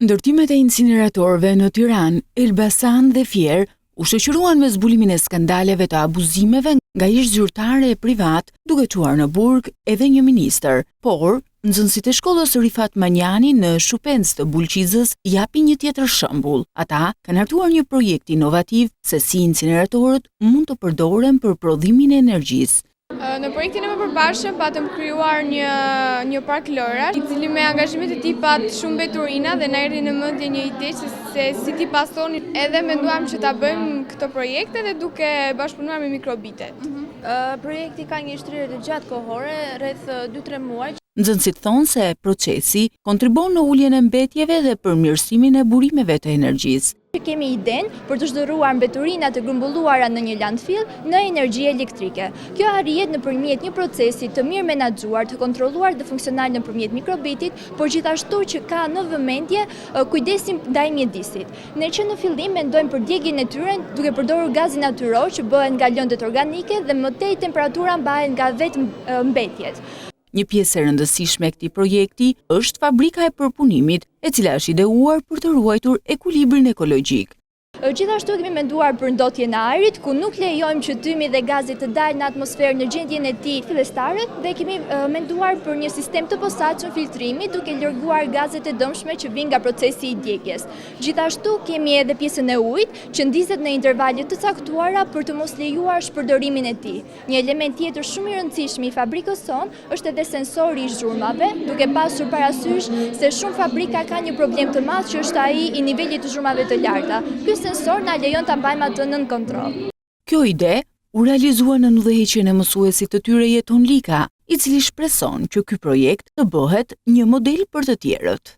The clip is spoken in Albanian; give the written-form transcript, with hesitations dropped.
Ndërtimet e incineratorëve në Tiranë, Elbasan dhe Fier u shoqëruan me zbulimin e skandaleve të abuzimeve nga ish zyrtare e privat, duke çuar në burg edhe një ministër. Por, nxënësit e shkollës Rifat Manjani në Shupenc të Bulqizës japin një tjetër shembull. Ata kanë hartuar një projekt inovativ se si incineratorët mund të përdoren për prodhimin e energjisë. Në projektin e më përparshëm patëm krijuar një park lërash, i cili me angazhimet e tij pat shumë mbeturina dhe na erdhi në mendje një ide se si ti pastoni, edhe menduam që ta bëjmë këtë projekte dhe duke bashkëpunuar me mikrobitet. Projekti ka një shtrirje të gjatë kohore, rreth 2-3 muaj. Nxënësit thonë se procesi kontribon në uljen e mbetjeve dhe përmirësimin e burimeve të energjisë. Kemi idenë për të zhduruar mbeturinat të grumbulluara në një landfill në energji elektrike. Kjo arrihet nëpërmjet një procesi të mirë menaxhuar, të kontrolluar dhe funksional nëpërmjet mikrobitit, por gjithashtu që ka në vëmendje kujdesin ndaj mjedisit. Ne që në fillim mendojmë për djegjen e tyre duke përdorur gazin natyror që bëhen nga lëndët organike dhe më tej temperatura mbahet nga vetë mbetjet. Një pjesë e rëndësishme e këtij projekti është fabrika e përpunimit, e cila është ideuar për të ruajtur ekuilibrin ekologjik. Gjithashtu kemi menduar për ndotjen e ajrit, ku nuk lejojmë që dymi dhe gazet të dalin në atmosferë në gjendjen e tij fillestarët, dhe kemi menduar për një sistem të posaçëm filtrimi duke larguar gazet e dëmshme që vijnë nga procesi i djegjes. Gjithashtu kemi edhe pjesën e ujit që ndizet në intervale të caktuara për të mos lejuar shpërdorimin e tij. Një element tjetër shumë i rëndësishëm i fabrikës sonë është edhe sensori i zhurmave, duke pasur parasysh se shumë fabrika kanë një problem të madh që është ai i nivelit të zhurmave të larta. Sensor na lejon ta mbajmë atë nën kontroll. Kjo ide u realizua në udhëheqjen e mësuesit të tyre Jeton Lika, i cili shpreson që ky projekt të bëhet një model për të tjerët.